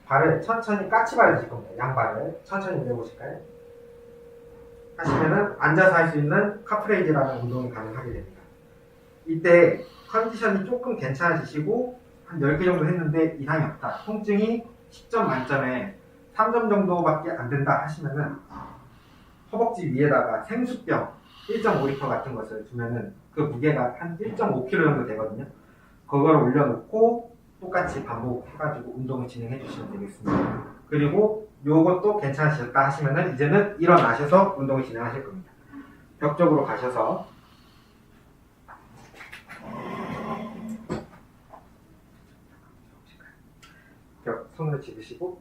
발을 천천히 까치발을 칠 겁니다. 양발을 천천히 올려보실까요? 하시면은 앉아서 할 수 있는 카프레이즈라는 운동이 가능하게 됩니다. 이때 컨디션이 조금 괜찮아지시고 한 10개 정도 했는데 이상이 없다, 통증이 10점 만점에 3점 정도밖에 안 된다 하시면은 허벅지 위에다가 생수병 1.5L 같은 것을 두면은 그 무게가 한 1.5kg 정도 되거든요. 그걸 올려놓고 똑같이 반복해가지고 운동을 진행해 주시면 되겠습니다. 그리고 요것도 괜찮으셨다 하시면은 이제는 일어나셔서 운동을 진행하실 겁니다. 벽 쪽으로 가셔서 벽 손으로 집으시고,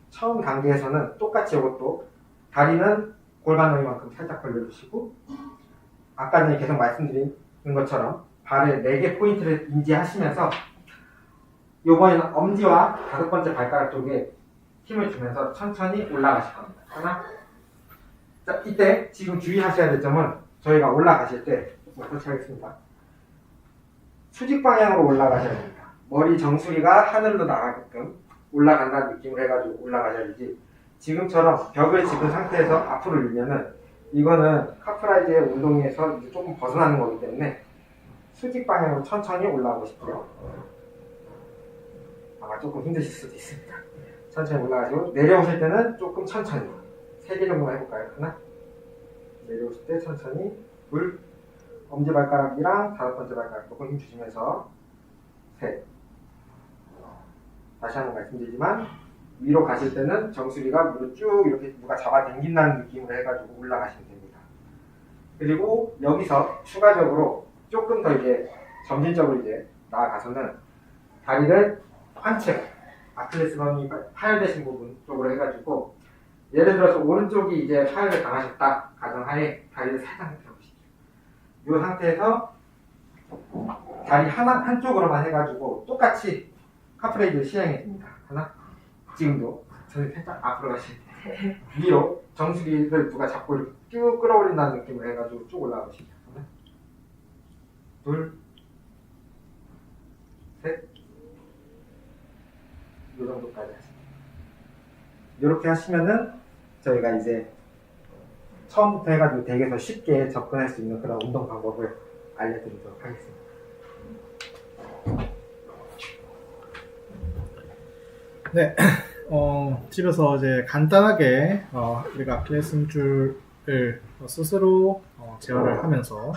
처음 단계에서는 똑같이 이것도 다리는 골반 너비만큼 살짝 벌려주시고, 아까 전에 계속 말씀드린 것처럼 발을 4개 포인트를 인지하시면서 요번에는 엄지와 5번째 발가락 쪽에 힘을 주면서 천천히 올라가실 겁니다. 하나. 자, 이때 지금 주의하셔야 될 점은 저희가 올라가실 때 어떻게 하겠습니다. 수직 방향으로 올라가셔야 됩니다. 머리 정수리가 하늘로 나가게끔 올라간다는 느낌을 해가지고 올라가셔야 되지, 지금처럼 벽을 짚은 상태에서 앞으로 밀면은 이거는 카프라이즈의 운동에서 이제 조금 벗어나는 거기 때문에 수직 방향으로 천천히 올라가고 싶고요. 아마 조금 힘드실 수도 있습니다. 천천히 올라가시고, 내려오실 때는 조금 천천히 3개 정도만 해볼까요? 하나. 내려오실 때 천천히 둘. 엄지발가락이랑 5번째 발가락 조금 힘 주시면서 셋. 다시 한번 말씀드리지만 위로 가실 때는 정수리가 위로 쭉 이렇게 누가 잡아당긴다는 느낌으로 해가지고 올라가시면 됩니다. 그리고 여기서 추가적으로 조금 더 이제 점진적으로 이제 나아가서는 다리를 환측, 아킬레스건이 파열되신 부분 쪽으로 해가지고, 예를 들어서 오른쪽이 이제 파열을 당하셨다 가정하에 다리를 살짝 펴보시죠. 이 상태에서 다리 한쪽으로만 해가지고 똑같이 카프레이즈 시행해 줍니다. 하나, 지금도 저는 살짝 앞으로 가시면 위로 정수기를 누가 잡고 이렇게 쭉 끌어올린다는 느낌을 해가지고 쭉 올라가시면 하나, 둘, 셋, 이 정도까지 하십니다. 이렇게 하시면은 저희가 이제 처음부터 해가지고 덱에서 쉽게 접근할 수 있는 그런 운동 방법을 알려드리도록 하겠습니다. 네, 집에서 이제 간단하게 우리가 아킬레스 힘줄을 스스로 제어를 하면서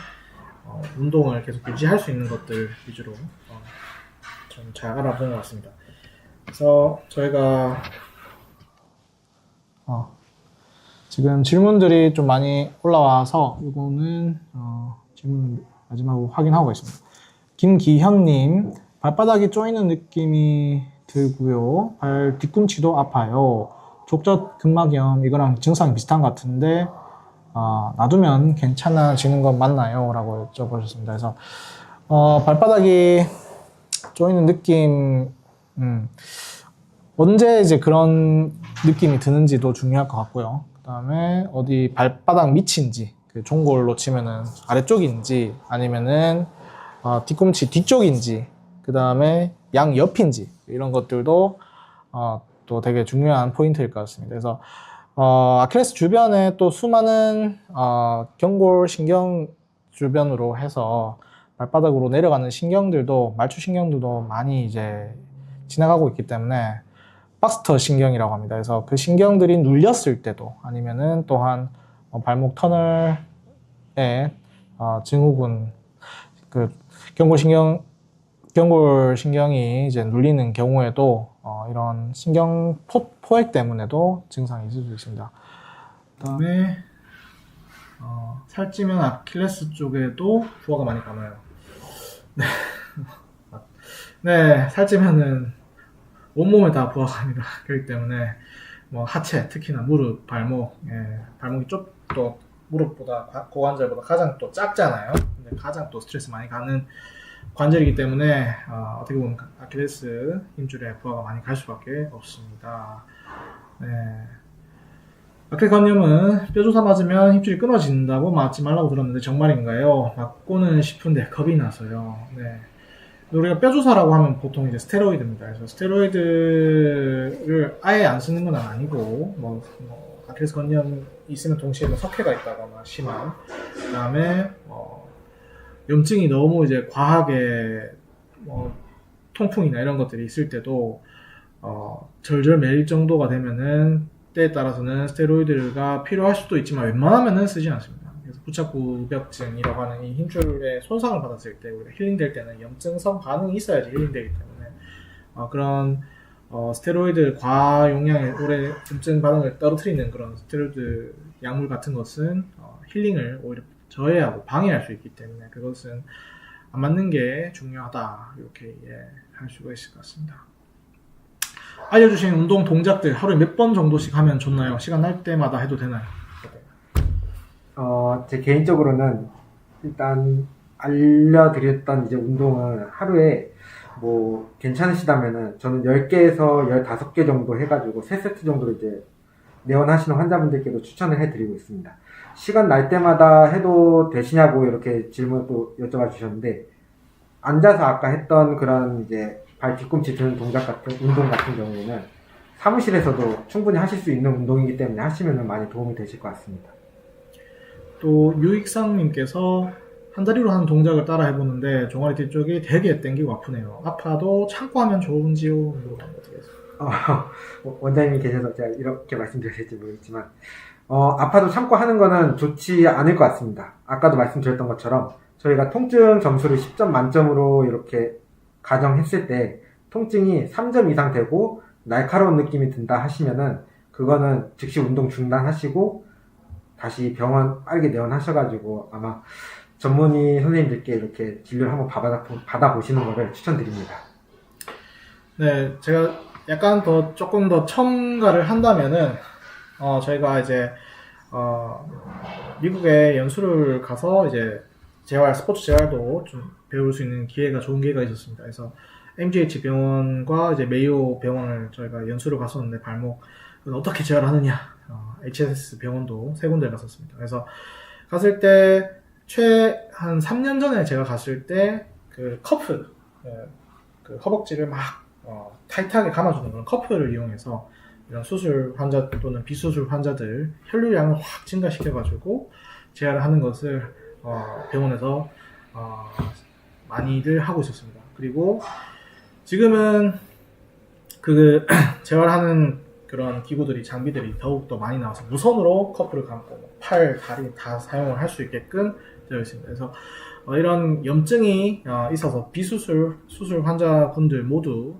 운동을 계속 유지할 수 있는 것들 위주로 좀 잘 알아본 것 같습니다. 그래서 저희가 지금 질문들이 좀 많이 올라와서 이거는 질문 마지막으로 확인하고 있습니다. 김기현님, 발바닥이 쪼이는 느낌이 들고요. 발 뒤꿈치도 아파요. 족저 근막염 이거랑 증상이 비슷한 것 같은데 놔두면 괜찮아지는 건 맞나요? 라고 여쭤보셨습니다. 그래서 발바닥이 쪼이는 느낌 언제 이제 그런 느낌이 드는지도 중요할 것 같고요. 그 다음에 어디 발바닥 밑인지 그 종골로 치면은 아래쪽인지 아니면은 뒤꿈치 뒤쪽인지 그 다음에 양 옆인지 이런 것들도 또 되게 중요한 포인트일 것 같습니다. 그래서 아킬레스 주변에 또 수많은 경골 신경 주변으로 해서 발바닥으로 내려가는 신경들도 말초 신경들도 많이 이제 지나가고 있기 때문에 박스터 신경이라고 합니다. 그래서 그 신경들이 눌렸을 때도 아니면은 또한 발목 터널에 증후군 그 경골 신경이 이제 눌리는 경우에도 이런 신경 포획 때문에도 증상이 있을 수 있습니다. 그다음에 살찌면 아킬레스 쪽에도 부하가 많이 가나요? 네, 네, 살찌면은 온몸에 다 부하가 갑니다. 그렇기 때문에 뭐 하체, 특히나 무릎, 발목, 발목이 또 무릎보다 고관절보다 가장 또 작잖아요. 근데 가장 또 스트레스 많이 가는 관절이기 때문에 어떻게 보면 아킬레스 힘줄에 부하가 많이 갈 수밖에 없습니다. 네. 아킬레스건염은 뼈조사 맞으면 힘줄이 끊어진다고 맞지 말라고 들었는데 정말인가요? 맞고는 싶은데 겁이 나서요. 네. 우리가 뼈조사라고 하면 보통 이제 스테로이드입니다. 그래서 스테로이드를 아예 안 쓰는 건 아니고, 아킬레스 건염 있으면 동시에 석회가 있다거나 심한, 그 다음에, 염증이 너무 이제 과하게, 통풍이나 이런 것들이 있을 때도, 절절 매일 정도가 되면은, 때에 따라서는 스테로이드가 필요할 수도 있지만 웬만하면은 쓰지 않습니다. 그래서 부착구벽증이라고 하는 이 힘줄에 손상을 받았을 때 우리가 힐링될 때는 염증성 반응이 있어야지 힐링되기 때문에 그런 스테로이드 과용량의 오래 염증 반응을 떨어뜨리는 그런 스테로이드 약물 같은 것은 힐링을 오히려 저해하고 방해할 수 있기 때문에 그것은 안 맞는 게 중요하다 이렇게 할 수가 있을 것 같습니다. 알려주신 운동 동작들 하루에 몇 번 정도씩 하면 좋나요? 시간 날 때마다 해도 되나요? 제 개인적으로는 일단 알려드렸던 이제 운동은 하루에 뭐 괜찮으시다면은 저는 10개에서 15개 정도 해가지고 3세트 정도로 이제 내원하시는 환자분들께도 추천을 해드리고 있습니다. 시간 날 때마다 해도 되시냐고 이렇게 질문을 또 여쭤봐 주셨는데 앉아서 아까 했던 그런 이제 발 뒤꿈치 드는 동작 같은 운동 같은 경우에는 사무실에서도 충분히 하실 수 있는 운동이기 때문에 하시면 많이 도움이 되실 것 같습니다. 또 유익상님께서 한 다리로 하는 동작을 따라 해보는데 종아리 뒤쪽이 되게 땡기고 아프네요. 아파도 참고 하면 좋은지요? 원장님이 계셔서 제가 이렇게 말씀드릴지 모르겠지만 아파도 참고 하는 거는 좋지 않을 것 같습니다. 아까도 말씀드렸던 것처럼 저희가 통증 점수를 10점 만점으로 이렇게 가정했을 때 통증이 3점 이상 되고 날카로운 느낌이 든다 하시면은 그거는 즉시 운동 중단하시고 다시 병원 빠르게 내원하셔가지고 아마 전문의 선생님들께 이렇게 진료를 한번 받아보시는 것을 추천드립니다. 네, 제가 약간 조금 더 첨가를 한다면은 저희가 이제 미국에 연수를 가서 이제 스포츠 재활도 좀 배울 수 있는 좋은 기회가 있었습니다. 그래서 MGH 병원과 이제 메이오 병원을 저희가 연수를 갔었는데 발목은 어떻게 재활하느냐, HSS 병원도 세 군데 갔었습니다. 그래서 갔을 때 한 3년 전에 제가 갔을 때 그 커프, 그 허벅지를 막 타이트하게 감아주는 그런 커프를 이용해서 이런 수술 환자 또는 비수술 환자들 혈류량을 확 증가시켜가지고 재활을 하는 것을 병원에서 많이들 하고 있었습니다. 그리고 지금은 그 재활하는 그런 기구들이 장비들이 더욱더 많이 나와서 무선으로 커프를 감고 팔, 다리 다 사용을 할 수 있게끔 되어 있습니다. 그래서 이런 염증이 있어서 비수술 수술 환자분들 모두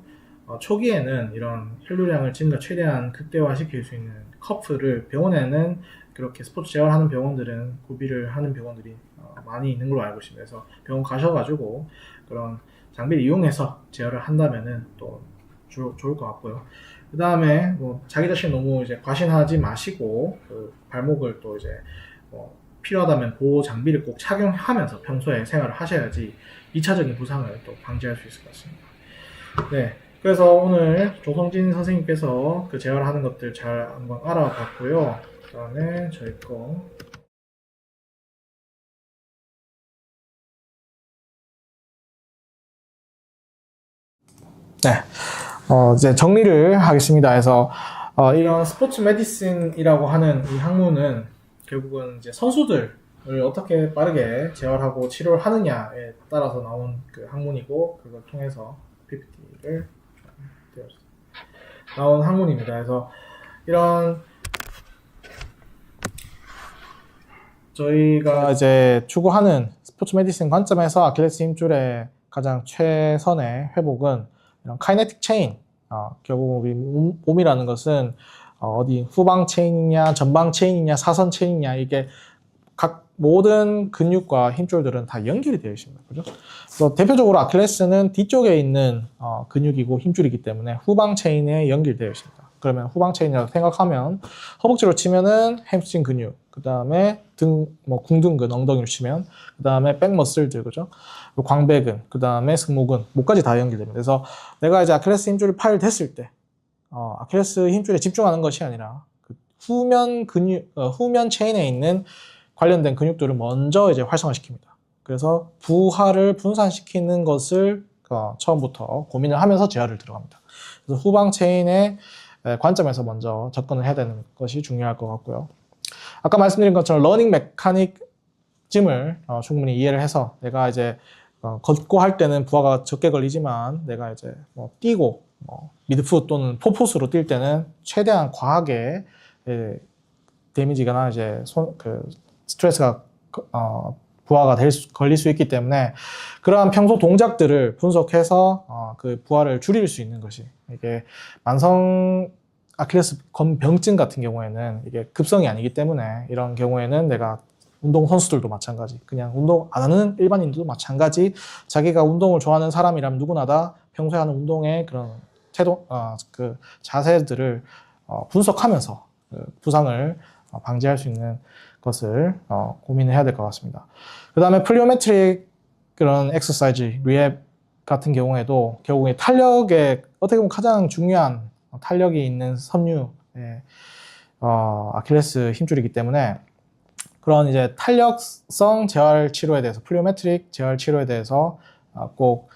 초기에는 이런 혈류량을 최대한 극대화시킬 수 있는 커프를 병원에는 그렇게 스포츠 재활하는 병원들은 구비를 하는 병원들이 많이 있는 걸로 알고 있습니다. 그래서 병원 가셔가지고 그런 장비를 이용해서 재활을 한다면은 또 좋을 것 같고요. 그 다음에 뭐 자기 자신 너무 이제 과신하지 마시고 그 발목을 또 이제 필요하다면 보호 장비를 꼭 착용하면서 평소에 생활을 하셔야지 2차적인 부상을 또 방지할 수 있을 것 같습니다. 네. 그래서 오늘 조성진 선생님께서 그 재활하는 것들 잘 한번 알아봤고요. 그 다음에 저희 거. 네. 이제 정리를 하겠습니다. 그래서, 이런 스포츠 메디슨이라고 하는 이 학문은 결국은 이제 선수들을 어떻게 빠르게 재활하고 치료를 하느냐에 따라서 나온 그 학문이고, 그걸 통해서 PPT를 나온 학문입니다. 그래서 이런 저희가 이제 추구하는 스포츠 메디슨 관점에서 아킬레스 힘줄의 가장 최선의 회복은 이런 카이네틱 체인, 결국 우리 몸이라는 것은 어디 후방 체인이냐 전방 체인이냐 사선 체인이냐 이게 각 모든 근육과 힘줄들은 다 연결이 되어 있습니다. 그죠? 그래서 대표적으로 아킬레스는 뒤쪽에 있는 근육이고 힘줄이기 때문에 후방 체인에 연결되어 있습니다. 그러면 후방 체인이라고 생각하면 허벅지로 치면은 햄스트링 근육, 그 다음에 궁등근, 엉덩이로 치면 그 다음에 백머슬들, 그죠? 광배근, 그 다음에 승모근, 목까지 다 연결됩니다. 그래서 내가 이제 아킬레스 힘줄이 파열됐을 때 아킬레스 힘줄에 집중하는 것이 아니라 그 후면 근육, 후면 체인에 있는 관련된 근육들을 먼저 이제 활성화시킵니다. 그래서 부하를 분산시키는 것을 처음부터 고민을 하면서 재활을 들어갑니다. 그래서 후방 체인의 관점에서 먼저 접근을 해야 되는 것이 중요할 것 같고요. 아까 말씀드린 것처럼 러닝 메커니즘을 충분히 이해를 해서 내가 이제 걷고 할 때는 부하가 적게 걸리지만 내가 이제 뛰고 미드풋 또는 포풋으로 뛸 때는 최대한 과하게 데미지가 이제 스트레스가 부하가 걸릴 수 있기 때문에 그러한 평소 동작들을 분석해서 그 부하를 줄일 수 있는 것이 이게 만성 아킬레스 건병증 같은 경우에는 이게 급성이 아니기 때문에 이런 경우에는 내가 운동 선수들도 마찬가지, 그냥 운동 안 하는 일반인들도 마찬가지, 자기가 운동을 좋아하는 사람이라면 누구나 다 평소에 하는 운동의 그런 태도, 그 자세들을 분석하면서 부상을 방지할 수 있는 것을 고민을 해야 될 것 같습니다. 그 다음에 플리오메트릭 그런 엑서사이즈, 리앱 같은 경우에도 결국에 탄력에 어떻게 보면 가장 중요한 탄력이 있는 섬유의 아킬레스 힘줄이기 때문에 그런 이제 탄력성 재활 치료에 대해서 플리오메트릭 재활 치료에 대해서 꼭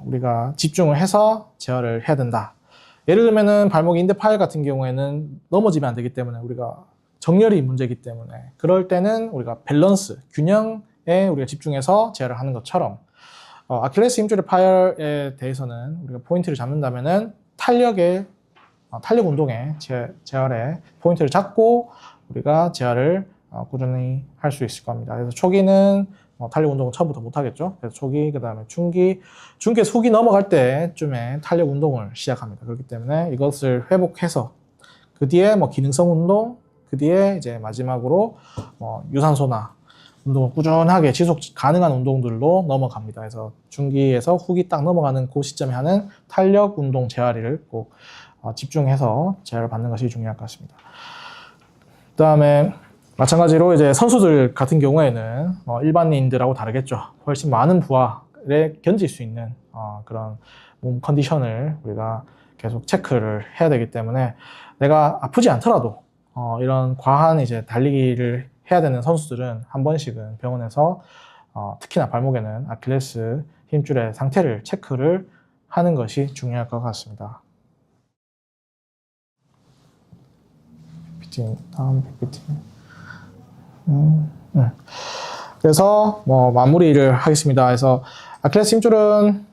우리가 집중을 해서 재활을 해야 된다. 예를 들면은 발목 인대 파열 같은 경우에는 넘어지면 안 되기 때문에 우리가 정렬이 문제이기 때문에 그럴 때는 우리가 밸런스, 균형에 우리가 집중해서 재활을 하는 것처럼 아킬레스 힘줄의 파열에 대해서는 우리가 포인트를 잡는다면은 탄력 운동에 재활에 포인트를 잡고 우리가 재활을 꾸준히 할 수 있을 겁니다. 그래서 초기는 탄력 운동은 처음부터 못 하겠죠. 그래서 초기, 그 다음에 중기, 후기 넘어갈 때쯤에 탄력 운동을 시작합니다. 그렇기 때문에 이것을 회복해서 그 뒤에 기능성 운동, 그 뒤에 이제 마지막으로 유산소나 운동을 꾸준하게 지속 가능한 운동들로 넘어갑니다. 그래서 중기에서 후기 딱 넘어가는 그 시점에 하는 탄력 운동 재활을 꼭 집중해서 재활을 받는 것이 중요할 것 같습니다. 그 다음에 마찬가지로 이제 선수들 같은 경우에는 일반인들하고 다르겠죠. 훨씬 많은 부하, 힘줄에 견딜 수 있는 그런 몸 컨디션을 우리가 계속 체크를 해야 되기 때문에 내가 아프지 않더라도 이런 과한 이제 달리기를 해야 되는 선수들은 한 번씩은 병원에서 특히나 발목에는 아킬레스 힘줄의 상태를 체크를 하는 것이 중요할 것 같습니다. 다음 PPT. 그래서 마무리를 하겠습니다. 그래서 아킬레스 힘줄은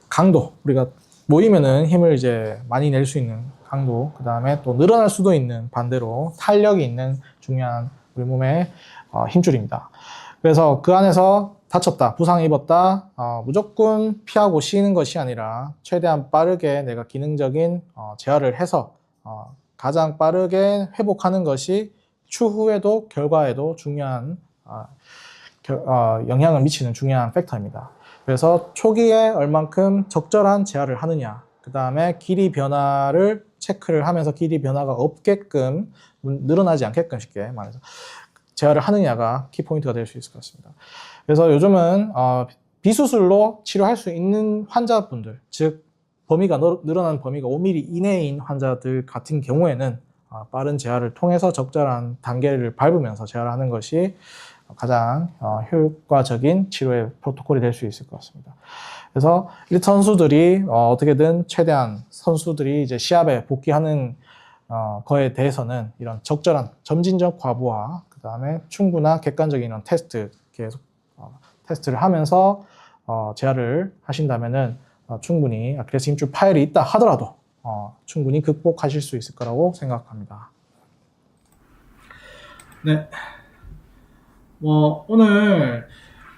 강도, 우리가 모이면은 힘을 이제 많이 낼 수 있는 강도, 그 다음에 또 늘어날 수도 있는 반대로 탄력이 있는 중요한 우리 몸의 힘줄입니다. 그래서 그 안에서 다쳤다, 부상 입었다, 무조건 피하고 쉬는 것이 아니라 최대한 빠르게 내가 기능적인 재활을 해서 가장 빠르게 회복하는 것이 추후에도 결과에도 중요한 영향을 미치는 중요한 팩터입니다. 그래서 초기에 얼만큼 적절한 재활을 하느냐, 그 다음에 길이 변화를 체크를 하면서 길이 변화가 없게끔, 늘어나지 않게끔 쉽게 말해서 재활을 하느냐가 키포인트가 될 수 있을 것 같습니다. 그래서 요즘은 비수술로 치료할 수 있는 환자분들, 즉 범위가 늘어난 범위가 5mm 이내인 환자들 같은 경우에는 빠른 재활을 통해서 적절한 단계를 밟으면서 재활하는 것이 가장 효과적인 치료의 프로토콜이 될 수 있을 것 같습니다. 그래서 이 선수들이 어떻게든 최대한 선수들이 이제 시합에 복귀하는 거에 대해서는 이런 적절한 점진적 과부하, 그 다음에 충분한 객관적인 이런 테스트 계속 테스트를 하면서 재활을 하신다면은 충분히 아킬레스 힘줄 파열이 있다 하더라도 충분히 극복하실 수 있을 거라고 생각합니다. 네. 오늘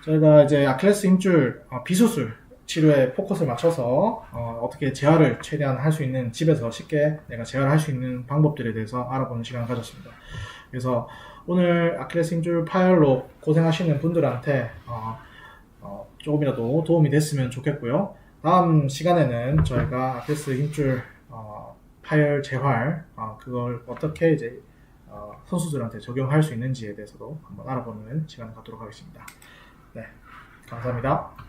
저희가 이제 아킬레스 힘줄 비수술 치료에 포커스를 맞춰서 어떻게 재활을 최대한 할 수 있는, 집에서 쉽게 내가 재활을 할 수 있는 방법들에 대해서 알아보는 시간을 가졌습니다. 그래서 오늘 아킬레스 힘줄 파열로 고생하시는 분들한테 조금이라도 도움이 됐으면 좋겠고요. 다음 시간에는 저희가 아킬레스 힘줄 파열 재활 그걸 어떻게 이제 선수들한테 적용할 수 있는지에 대해서도 한번 알아보는 시간을 갖도록 하겠습니다. 네, 감사합니다.